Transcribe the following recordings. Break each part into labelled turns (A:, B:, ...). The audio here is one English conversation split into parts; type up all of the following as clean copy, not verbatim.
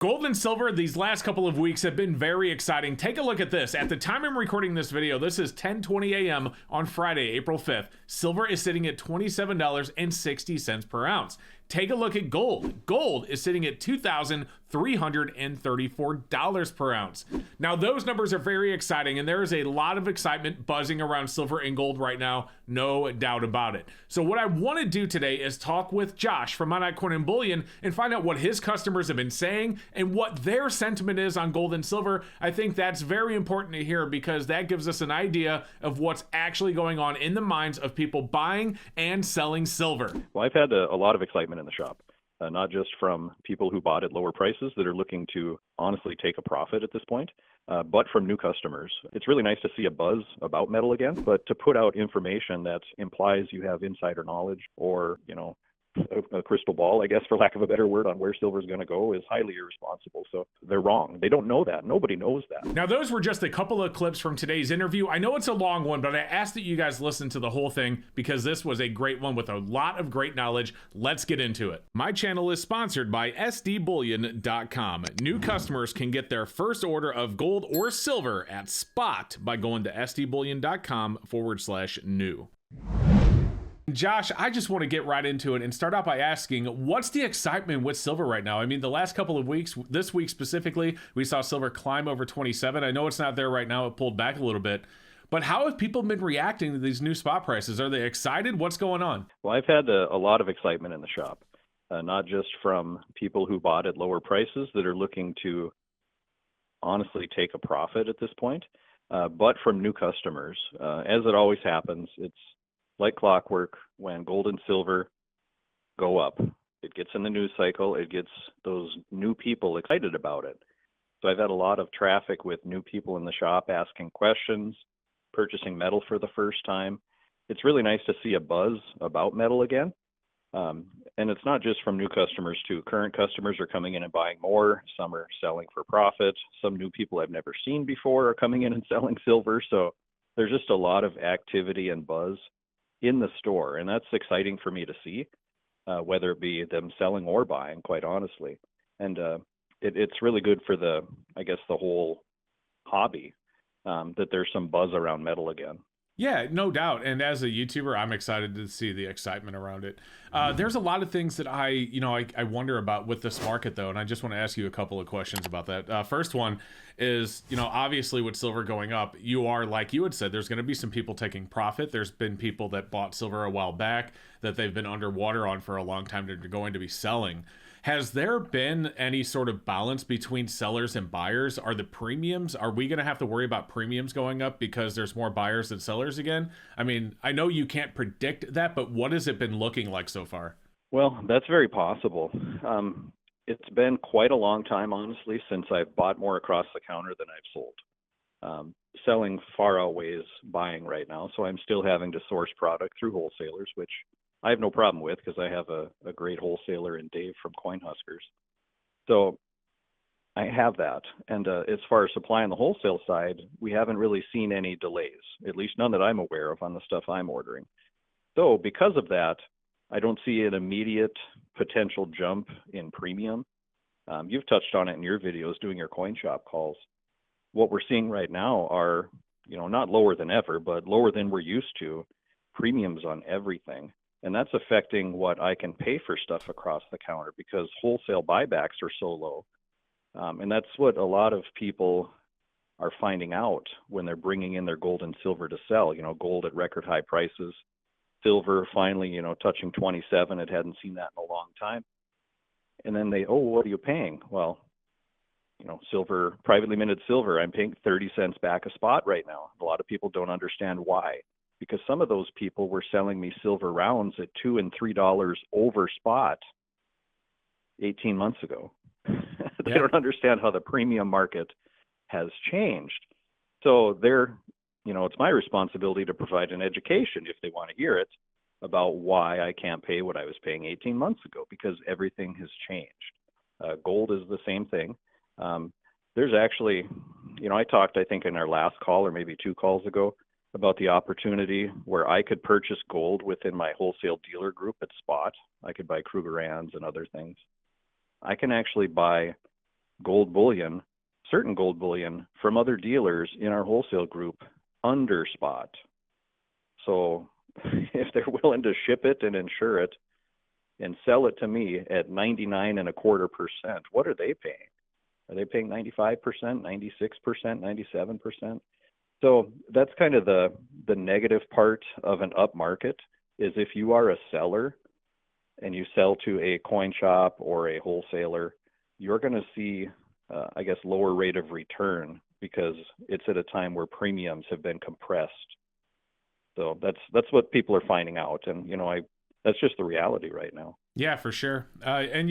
A: Gold and silver these last couple of weeks have been very exciting. Take a look at this. At the time I'm recording this video, this is 10:20 a.m. on Friday, April 5th. Silver is sitting at $27.60 per ounce. Take a look at gold. Gold is sitting at $2,334 per ounce. Now, those numbers are very exciting, and there is a lot of excitement buzzing around silver and gold right now, no doubt about it. So what I want to do today is talk with Josh from My Coin and Bullion and find out what his customers have been saying and what their sentiment is on gold and silver. I think that's very important to hear because that gives us an idea of what's actually going on in the minds of people buying and selling silver.
B: Well, I've had a lot of excitement in the shop, not just from people who bought at lower prices that are looking to honestly take a profit at this point, but from new customers. It's really nice to see a buzz about metal again, but to put out information that implies you have insider knowledge or, a crystal ball, I guess, for lack of a better word, on where silver is going to go is highly irresponsible. So they're wrong. They don't know that. Nobody knows that.
A: Now, those were just a couple of clips from today's interview. I know it's a long one, but I asked that you guys listen to the whole thing because this was a great one with a lot of great knowledge. Let's get into it. My channel is sponsored by sdbullion.com. New customers can get their first order of gold or silver at spot by going to sdbullion.com/new. Josh, I just want to get right into it and start out by asking, what's the excitement with silver right now? I mean, the last couple of weeks, this week specifically, we saw silver climb over 27. I know it's not there right now. It pulled back a little bit. But how have people been reacting to these new spot prices? Are they excited? What's going on?
B: Well, I've had a lot of excitement in the shop, not just from people who bought at lower prices that are looking to honestly take a profit at this point, but from new customers. As it always happens, it's like clockwork. When gold and silver go up, it gets in the news cycle, it gets those new people excited about it. So I've had a lot of traffic with new people in the shop asking questions, purchasing metal for the first time. It's really nice to see a buzz about metal again. And it's not just from new customers too. Current customers are coming in and buying more. Some are selling for profit. Some new people I've never seen before are coming in and selling silver. So there's just a lot of activity and buzz in the store, and that's exciting for me to see, whether it be them selling or buying, quite honestly. And it's really good for the whole hobby, that there's some buzz around metal again.
A: Yeah, no doubt. And as a YouTuber, I'm excited to see the excitement around it. There's a lot of things that I wonder about with this market, though, and I just want to ask you a couple of questions about that. First one is, obviously with silver going up, you are, like you had said, there's going to be some people taking profit. There's been people that bought silver a while back that they've been underwater on for a long time. They're going to be selling. Has there been any sort of balance between sellers and buyers? Are we going to have to worry about premiums going up because there's more buyers than sellers again? I mean, I know you can't predict that, but what has it been looking like so far?
B: Well, that's very possible. It's been quite a long time, honestly, since I've bought more across the counter than I've sold. Selling far outweighs buying right now, so I'm still having to source product through wholesalers, which I have no problem with because I have a great wholesaler in Dave from Coin Huskers. So I have that. And as far as supply on the wholesale side, we haven't really seen any delays, at least none that I'm aware of on the stuff I'm ordering. So because of that, I don't see an immediate potential jump in premium. You've touched on it in your videos doing your coin shop calls. What we're seeing right now are, not lower than ever, but lower than we're used to, premiums on everything. And that's affecting what I can pay for stuff across the counter because wholesale buybacks are so low. And that's what a lot of people are finding out when they're bringing in their gold and silver to sell. Gold at record high prices, silver finally, touching 27. It hadn't seen that in a long time. And then what are you paying? Well, silver, privately minted silver, I'm paying 30 cents back a spot right now. A lot of people don't understand why. Because some of those people were selling me silver rounds at $2 and $3 over spot 18 months ago. They don't understand how the premium market has changed. So it's my responsibility to provide an education if they want to hear it about why I can't pay what I was paying 18 months ago because everything has changed. Gold is the same thing. There's actually, I talked, I think in our last call or maybe 2 calls ago, about the opportunity where I could purchase gold within my wholesale dealer group at spot. I could buy Krugerrands and other things. I can actually buy gold bullion, certain gold bullion from other dealers in our wholesale group under spot. So if they're willing to ship it and insure it and sell it to me at 99.25%, what are they paying? Are they paying 95%, 96%, 97%? So that's kind of the negative part of an up market, is if you are a seller and you sell to a coin shop or a wholesaler, you're going to see, I guess, lower rate of return because it's at a time where premiums have been compressed. So that's what people are finding out, and that's just the reality right now.
A: Yeah, for sure. And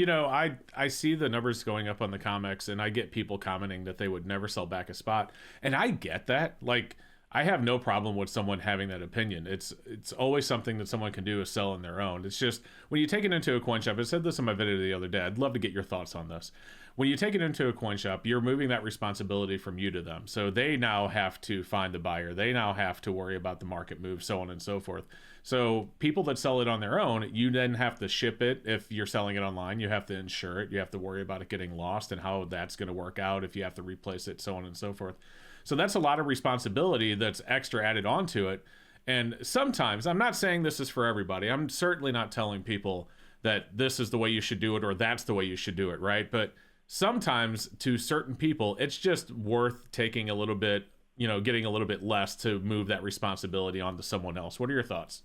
A: I see the numbers going up on the comics, and I get people commenting that they would never sell back a spot, and I get that. Like, I have no problem with someone having that opinion. It's always something that someone can do is sell on their own. It's just when you take it into a coin shop. I said this in my video the other day. I'd love to get your thoughts on this. When you take it into a coin shop, you're moving that responsibility from you to them. So they now have to find the buyer. They now have to worry about the market move, so on and so forth. So people that sell it on their own, you then have to ship it. If you're selling it online, you have to insure it. You have to worry about it getting lost and how that's going to work out if you have to replace it, so on and so forth. So that's a lot of responsibility that's extra added onto it. And sometimes, I'm not saying this is for everybody. I'm certainly not telling people that this is the way you should do it or that's the way you should do it, right? But sometimes to certain people, it's just worth taking a little bit, getting a little bit less to move that responsibility onto someone else. What are your thoughts?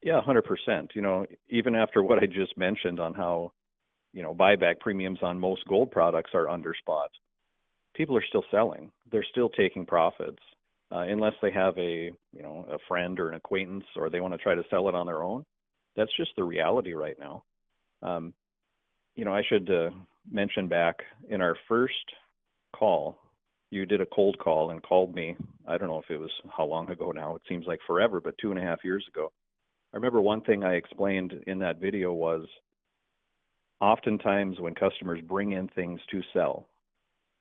B: Yeah, 100%. Even after what I just mentioned on how, buyback premiums on most gold products are under spot, people are still selling. They're still taking profits, unless they have a friend or an acquaintance, or they want to try to sell it on their own. That's just the reality right now. I should mention back in our first call, you did a cold call and called me. I don't know if it was how long ago now. It seems like forever, but 2.5 years ago. I remember one thing I explained in that video was oftentimes when customers bring in things to sell,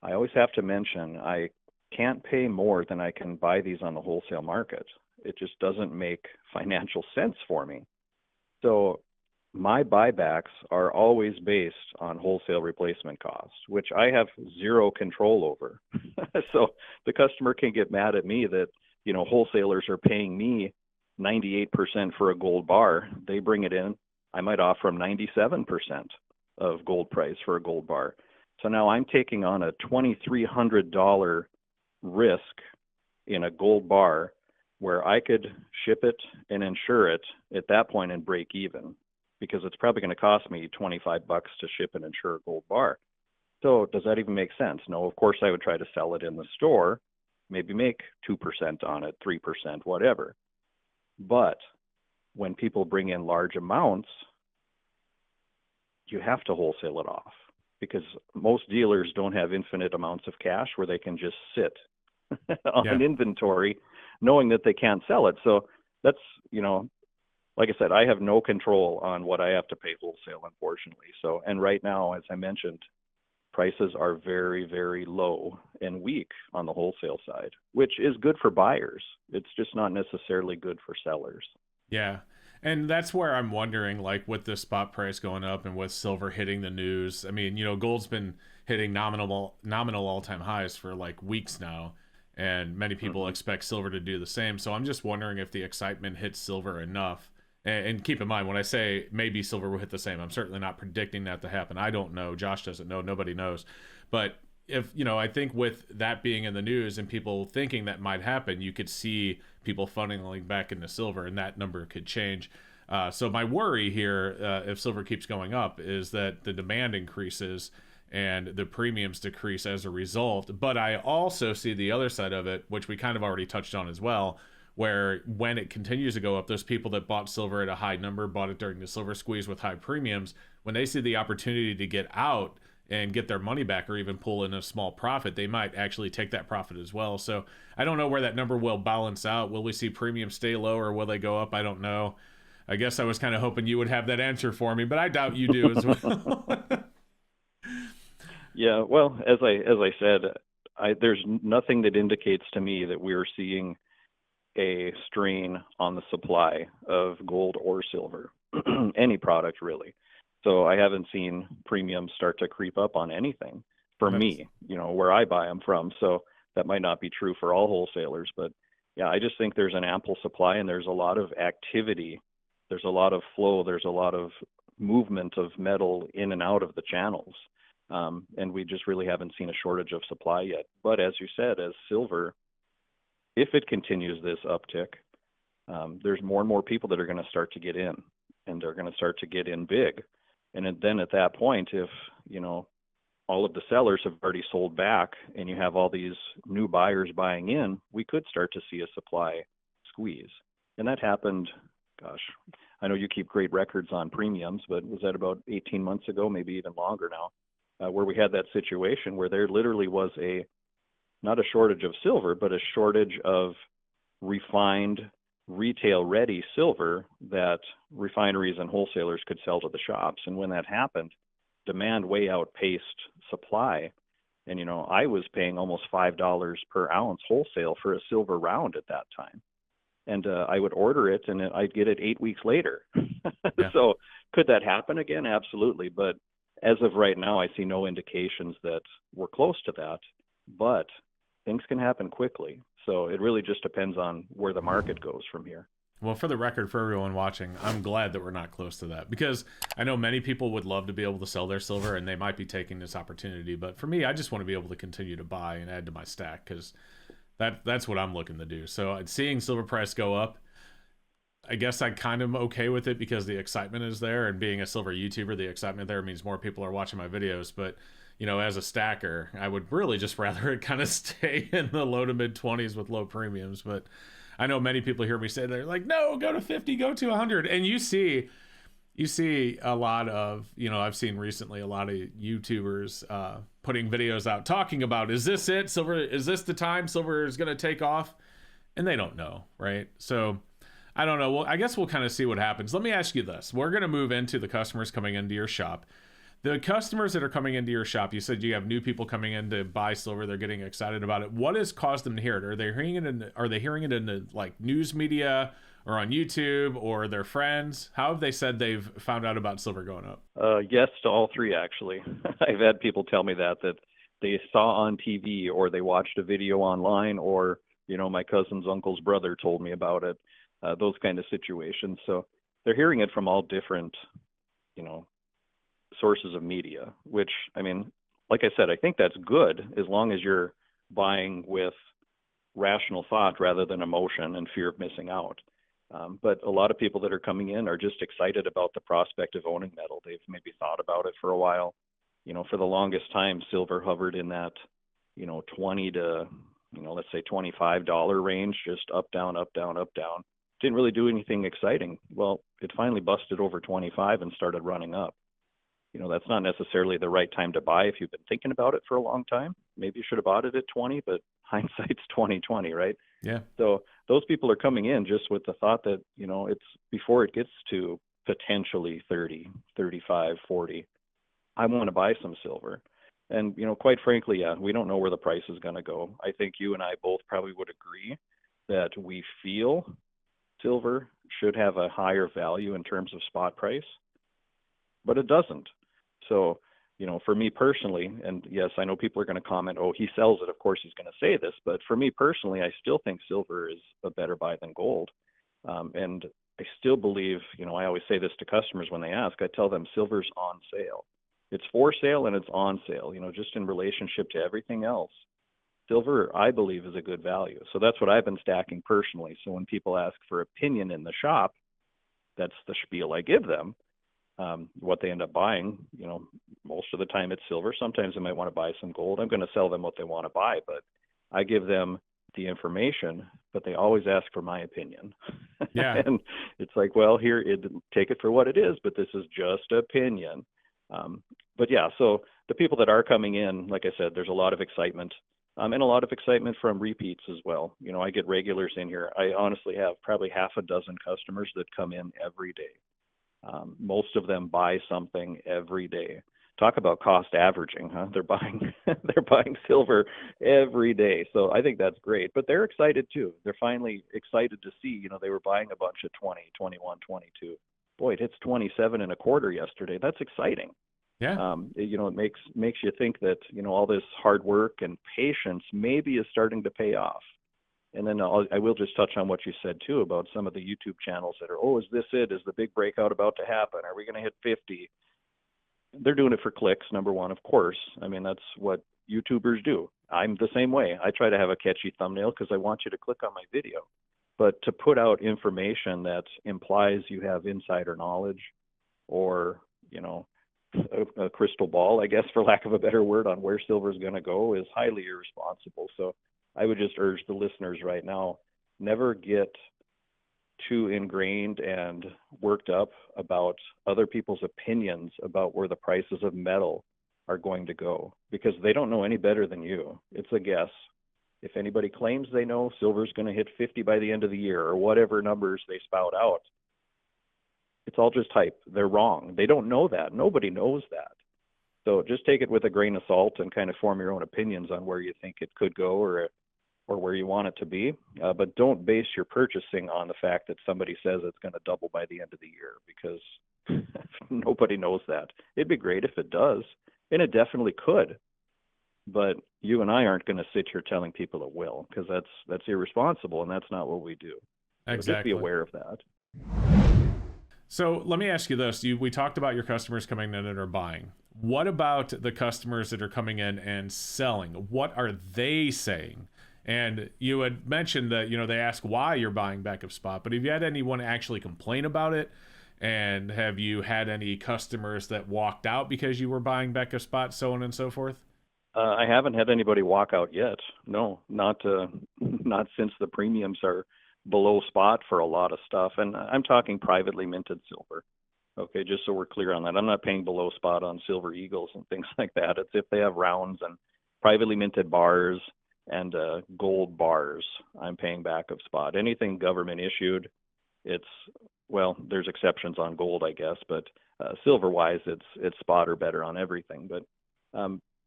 B: I always have to mention I can't pay more than I can buy these on the wholesale market. It just doesn't make financial sense for me. So my buybacks are always based on wholesale replacement costs, which I have zero control over. So the customer can get mad at me that, wholesalers are paying me 98% for a gold bar. They bring it in. I might offer them 97% of gold price for a gold bar. So now I'm taking on a $2,300 risk in a gold bar where I could ship it and insure it at that point and break even, because it's probably going to cost me $25 to ship and insure a gold bar. So does that even make sense? No, of course I would try to sell it in the store, maybe make 2% on it, 3%, whatever. But when people bring in large amounts, you have to wholesale it off, because most dealers don't have infinite amounts of cash where they can just sit on inventory knowing that they can't sell it. So that's, like I said, I have no control on what I have to pay wholesale, unfortunately. So, and right now, as I mentioned, prices are very, very low and weak on the wholesale side, which is good for buyers. It's just not necessarily good for sellers.
A: Yeah. And that's where I'm wondering, like, with the spot price going up and with silver hitting the news. I mean, gold's been hitting nominal all-time highs for like weeks now, and many people expect silver to do the same. So I'm just wondering if the excitement hits silver enough. And keep in mind, when I say maybe silver will hit the same, I'm certainly not predicting that to happen. I don't know. Josh doesn't know. Nobody knows. But if, I think with that being in the news and people thinking that might happen, you could see people funneling back into silver, and that number could change. So my worry here, if silver keeps going up, is that the demand increases and the premiums decrease as a result. But I also see the other side of it, which we kind of already touched on as well, where when it continues to go up, those people that bought silver at a high number, bought it during the silver squeeze with high premiums, when they see the opportunity to get out and get their money back or even pull in a small profit, they might actually take that profit as well. So I don't know where that number will balance out. Will we see premiums stay low or will they go up? I don't know. I guess I was kind of hoping you would have that answer for me, but I doubt you do as well.
B: Yeah, well, as I said, there's nothing that indicates to me that we're seeing a strain on the supply of gold or silver, any product really. So I haven't seen premiums start to creep up on anything. for
A: That's
B: me, where I buy them from. So that might not be true for all wholesalers, but yeah, I just think there's an ample supply and there's a lot of activity. There's a lot of flow. There's a lot of movement of metal in and out of the channels. And we just really haven't seen a shortage of supply yet. But as you said, as silver, if it continues this uptick, there's more and more people that are going to start to get in, and they're going to start to get in big. And then at that point, if, all of the sellers have already sold back and you have all these new buyers buying in, we could start to see a supply squeeze. And that happened, gosh, I know you keep great records on premiums, but was that about 18 months ago, maybe even longer now, where we had that situation where there literally was not a shortage of silver, but a shortage of refined, retail-ready silver that refineries and wholesalers could sell to the shops. And when that happened, demand way outpaced supply. And, I was paying almost $5 per ounce wholesale for a silver round at that time. And I would order it and I'd get it 8 weeks later.
A: yeah.
B: So could that happen again? Absolutely. But as of right now, I see no indications that we're close to that. But things can happen quickly. So it really just depends on where the market goes from here.
A: Well, for the record, for everyone watching, I'm glad that we're not close to that, because I know many people would love to be able to sell their silver and they might be taking this opportunity. But for me, I just want to be able to continue to buy and add to my stack, because that's what I'm looking to do. So seeing silver price go up, I guess I kind of okay with it because the excitement is there, and being a silver YouTuber, the excitement there means more people are watching my videos. But as a stacker, I would really just rather it kind of stay in the low to mid 20s with low premiums. But I know many people hear me say, they're like, no, go to 50, go to 100. And you see a lot of, I've seen recently a lot of YouTubers putting videos out talking about, is this it? Silver, is this the time silver is going to take off? And they don't know, right? So I don't know. Well, I guess we'll kind of see what happens. Let me ask you this. We're going to move into the customers coming into your shop. The customers that are coming into your shop, you said you have new people coming in to buy silver. They're getting excited about it. What has caused them to hear it? Are they hearing it in the like news media or on YouTube or their friends? How have they said they've found out about silver going up?
B: Yes to all three, actually. I've had people tell me that they saw on TV or they watched a video online, or, my cousin's uncle's brother told me about it, those kind of situations. So they're hearing it from all different, sources of media, which, like I said, I think that's good as long as you're buying with rational thought rather than emotion and fear of missing out. But a lot of people that are coming in are just excited about the prospect of owning metal. They've maybe thought about it for a while. For the longest time, silver hovered in that, 20 to, let's say $25 range, just up, down, up, down, up, down. Didn't really do anything exciting. Well, it finally busted over 25 and started running up. That's not necessarily the right time to buy if you've been thinking about it for a long time. Maybe you should have bought it at 20, but hindsight's 20/20, right?
A: Yeah.
B: So those people are coming in just with the thought that, it's before it gets to potentially 30, 35, 40, I want to buy some silver. And, quite frankly, yeah, we don't know where the price is going to go. I think you and I both probably would agree that we feel silver should have a higher value in terms of spot price, but it doesn't. So, for me personally, and yes, I know people are going to comment, oh, he sells it. Of course, he's going to say this. But for me personally, I still think silver is a better buy than gold. And I still believe, I always say this to customers when they ask, I tell them silver's on sale. It's for sale and it's on sale, just in relationship to everything else. Silver, I believe, is a good value. So that's what I've been stacking personally. So when people ask for opinion in the shop, that's the spiel I give them. What they end up buying, most of the time it's silver. Sometimes they might want to buy some gold. I'm going to sell them what they want to buy, but I give them the information, but they always ask for my opinion.
A: Yeah.
B: And it's like, well, take it for what it is, but this is just opinion. But yeah, so the people that are coming in, like I said, there's a lot of excitement, and a lot of excitement from repeats as well. I get regulars in here. I honestly have probably half a dozen customers that come in every day. Most of them buy something every day. Talk about cost averaging, huh? They're buying silver every day. So I think that's great, but they're excited too. They're finally excited to see, they were buying a bunch of 20, 21, 22. Boy, it hits 27 and a quarter yesterday. That's exciting.
A: Yeah.
B: It makes you think that, all this hard work and patience maybe is starting to pay off. And then I will just touch on what you said too about some of the YouTube channels that are, oh, is this it? Is the big breakout about to happen? Are we going to hit 50? They're doing it for clicks, number one, of course. I mean, that's what YouTubers do. I'm the same way. I try to have a catchy thumbnail because I want you to click on my video. But to put out information that implies you have insider knowledge or, a crystal ball, I guess, for lack of a better word, on where silver is going to go is highly irresponsible. So I would just urge the listeners right now, never get too ingrained and worked up about other people's opinions about where the prices of metal are going to go, because they don't know any better than you. It's a guess. If anybody claims they know silver's going to hit 50 by the end of the year or whatever numbers they spout out, it's all just hype. They're wrong. They don't know that. Nobody knows that. So just take it with a grain of salt and kind of form your own opinions on where you think it could go or where you want it to be. But don't base your purchasing on the fact that somebody says it's going to double by the end of the year, because nobody knows that. It'd be great if it does, and it definitely could. But you and I aren't going to sit here telling people it will, because that's irresponsible, and that's not what we do. So
A: Exactly.
B: just be aware of that.
A: So let me ask you this. We talked about your customers coming in and are buying. What about the customers that are coming in and selling? What are they saying? And you had mentioned that, they ask why you're buying back of spot, but have you had anyone actually complain about it? And have you had any customers that walked out because you were buying back of spot, so on and so forth?
B: I haven't had anybody walk out yet. No, not since the premiums are below spot for a lot of stuff. And I'm talking privately minted silver. Okay, just so we're clear on that. I'm not paying below spot on silver eagles and things like that. It's if they have rounds and privately minted bars and gold bars, I'm paying back of spot. Anything government issued, there's exceptions on gold, I guess, but silver wise, it's spot or better on everything. But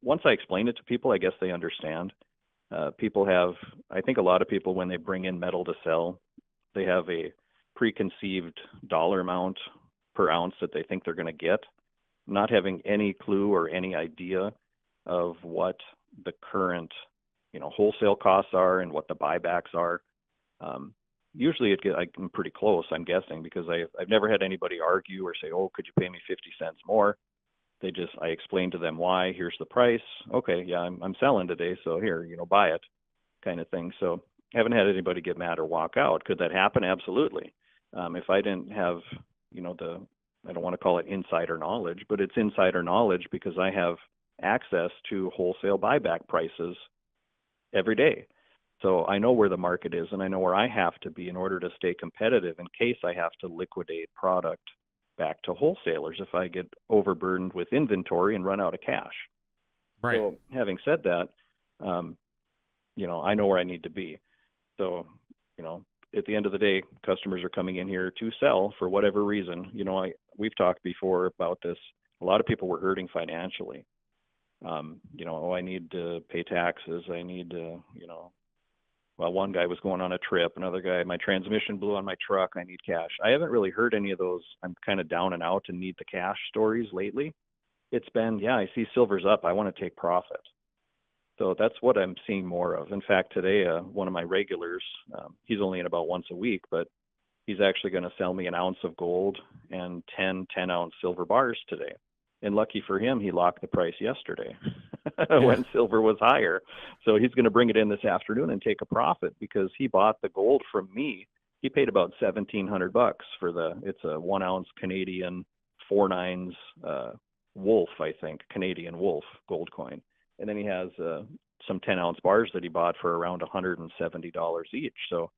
B: once I explain it to people, I guess they understand. I think a lot of people, when they bring in metal to sell, they have a preconceived dollar amount per ounce that they think they're going to get, not having any clue or any idea of what the current, wholesale costs are and what the buybacks are. Usually I'm pretty close, I'm guessing, because I've never had anybody argue or say, oh, could you pay me 50 cents more? I explained to them why. Here's the price. Okay, yeah, I'm selling today, so here, buy it, kind of thing. So I haven't had anybody get mad or walk out. Could that happen? Absolutely. If I didn't have, I don't want to call it insider knowledge, but it's insider knowledge because I have access to wholesale buyback prices every day. So I know where the market is, and I know where I have to be in order to stay competitive in case I have to liquidate product back to wholesalers if I get overburdened with inventory and run out of cash.
A: Right.
B: So having said that, I know where I need to be. So, at the end of the day, customers are coming in here to sell for whatever reason. We've talked before about this. A lot of people were hurting financially. I need to pay taxes. I need to, one guy was going on a trip, another guy, my transmission blew on my truck, I need cash. I haven't really heard any of those, I'm kind of down and out and need the cash stories lately. It's been, I see silver's up, I want to take profit. So that's what I'm seeing more of. In fact, today, one of my regulars, he's only in about once a week, but he's actually going to sell me an ounce of gold and 10-ounce silver bars today. And lucky for him, he locked the price yesterday when silver was higher. So he's going to bring it in this afternoon and take a profit because he bought the gold from me. He paid about $1,700 for it's a 1 ounce Canadian 4/9 Wolf, I think, Canadian Wolf gold coin. And then he has some 10-ounce bars that he bought for around $170 each. So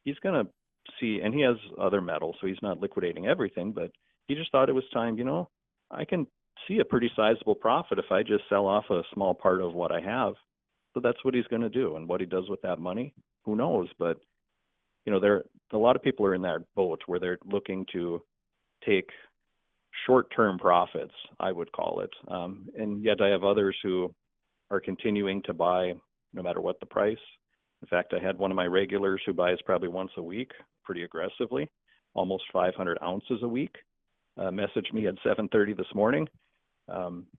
B: he's going to see, and he has other metals, so he's not liquidating everything, but he just thought it was time, I can see a pretty sizable profit if I just sell off a small part of what I have. So that's what he's going to do. And what he does with that money, who knows? But, a lot of people are in that boat where they're looking to take short-term profits, I would call it. And yet I have others who are continuing to buy no matter what the price. In fact, I had one of my regulars who buys probably once a week, pretty aggressively, almost 500 ounces a week, messaged me at 7:30 this morning.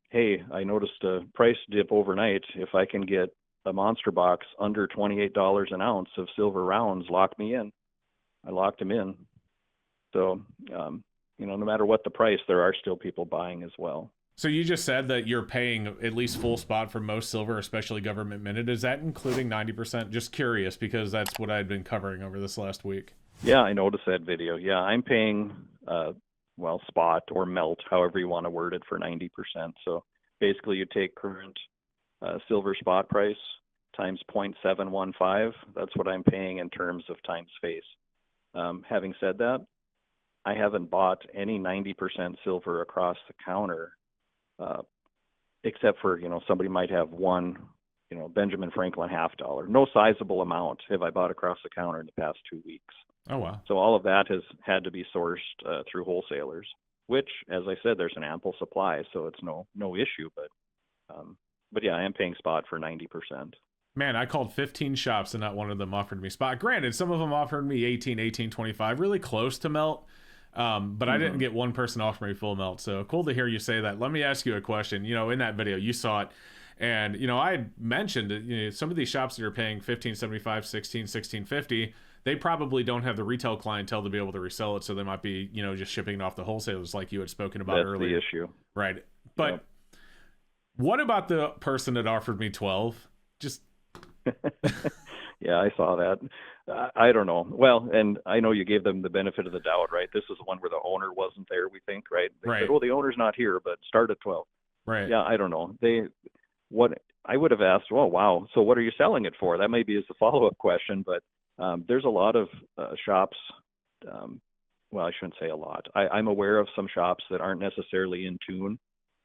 B: Hey, I noticed a price dip overnight. If I can get a monster box under $28 an ounce of silver rounds, lock me in. I locked them in. So, no matter what the price, there are still people buying as well.
A: So you just said that you're paying at least full spot for most silver, especially government minted. Is that including 90%? Just curious, because that's what I'd been covering over this last week.
B: Yeah, I noticed that video. Yeah, I'm paying, spot or melt, however you want to word it, for 90%. So basically you take current silver spot price times 0.715. That's what I'm paying in terms of times face. Having said that, I haven't bought any 90% silver across the counter, except for, somebody might have one, Benjamin Franklin $50. No sizable amount have I bought across the counter in the past 2 weeks.
A: Oh, wow.
B: So all of that has had to be sourced through wholesalers, which, as I said, there's an ample supply, so it's no issue. But yeah, I am paying spot for 90%.
A: Man, I called 15 shops and not one of them offered me spot. Granted, some of them offered me 18.25, really close to melt. But I didn't get one person offering me full melt. So cool to hear you say that. Let me ask you a question. In that video, you saw it. And, I had mentioned, some of these shops that are paying $15.75, $16.50, they probably don't have the retail clientele to be able to resell it. So they might be, just shipping it off the wholesalers like you had spoken about earlier.
B: That's the issue.
A: Right. But what about the person that offered me 12? Just...
B: Yeah, I saw that. I don't know. Well, and I know you gave them the benefit of the doubt, right? This is the one where the owner wasn't there, we think, right? They said, well, the owner's not here, but start at 12.
A: Right.
B: Yeah, I don't know. What I would have asked, well, wow, so what are you selling it for? That maybe is the follow-up question, but there's a lot of shops, well, I shouldn't say a lot. I'm aware of some shops that aren't necessarily in tune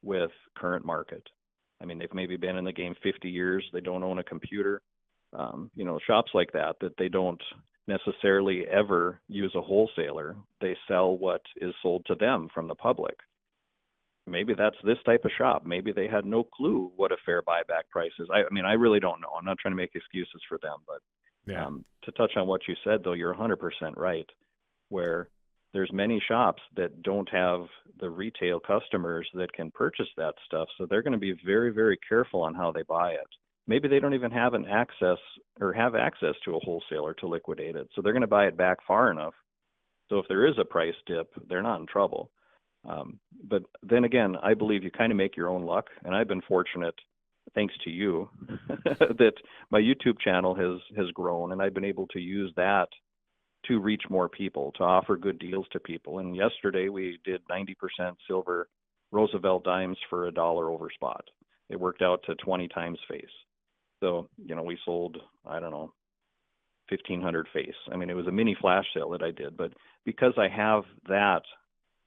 B: with current market. I mean, they've maybe been in the game 50 years. They don't own a computer. Shops like that they don't necessarily ever use a wholesaler. They sell what is sold to them from the public. Maybe that's this type of shop. Maybe they had no clue what a fair buyback price is. I mean, I really don't know. I'm not trying to make excuses for them, but to touch on what you said, though, you're 100% right, where there's many shops that don't have the retail customers that can purchase that stuff. So they're going to be very, very careful on how they buy it. Maybe they don't even have access to a wholesaler to liquidate it. So they're going to buy it back far enough. So if there is a price dip, they're not in trouble. But then again, I believe you kind of make your own luck. And I've been fortunate, thanks to you, that my YouTube channel has grown, and I've been able to use that to reach more people, to offer good deals to people. And yesterday we did 90% silver Roosevelt dimes for $1 over spot. It worked out to 20 times face. So, we sold, I don't know, 1,500 face. I mean, it was a mini flash sale that I did, but because I have that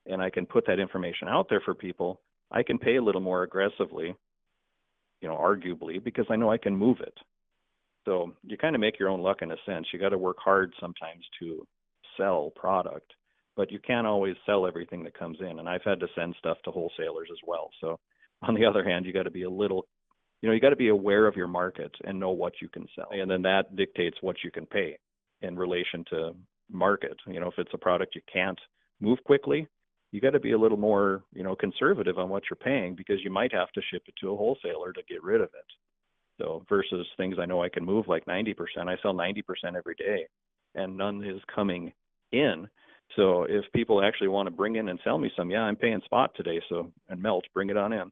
B: and I can put that information out there for people, I can pay a little more aggressively, arguably, because I know I can move it. So you kind of make your own luck in a sense. You got to work hard sometimes to sell product, but you can't always sell everything that comes in. And I've had to send stuff to wholesalers as well. So on the other hand, you got to be you got to be aware of your market and know what you can sell. And then that dictates what you can pay in relation to market. If it's a product you can't move quickly, you got to be a little more, conservative on what you're paying, because you might have to ship it to a wholesaler to get rid of it. So versus things I know I can move like 90%, I sell 90% every day and none is coming in. So if people actually want to bring in and sell me some, I'm paying spot today. So, and melt, bring it on in.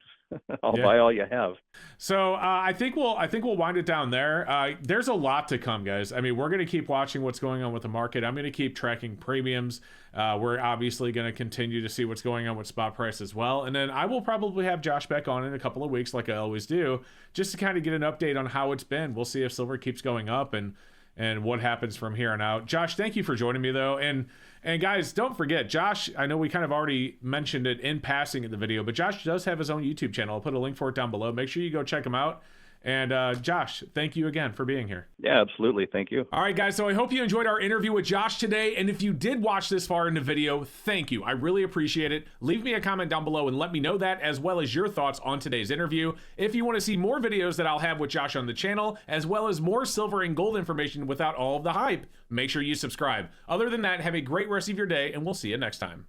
B: I'll buy all you have.
A: So I think we'll wind it down there. There's a lot to come, guys. I mean, we're going to keep watching what's going on with the market. I'm going to keep tracking premiums. We're obviously going to continue to see what's going on with spot price as well. And then I will probably have Josh back on in a couple of weeks, like I always do, just to kind of get an update on how it's been. We'll see if silver keeps going up and what happens from here on out. Josh, thank you for joining me, though. And guys, don't forget, Josh, I know we kind of already mentioned it in passing in the video, but Josh does have his own YouTube channel. I'll put a link for it down below. Make sure you go check him out. And Josh, thank you again for being here.
B: Yeah, absolutely. Thank you.
A: All right, guys. So I hope you enjoyed our interview with Josh today. And if you did watch this far in the video, thank you. I really appreciate it. Leave me a comment down below and let me know that, as well as your thoughts on today's interview. If you want to see more videos that I'll have with Josh on the channel, as well as more silver and gold information without all of the hype, make sure you subscribe. Other than that, have a great rest of your day, and we'll see you next time.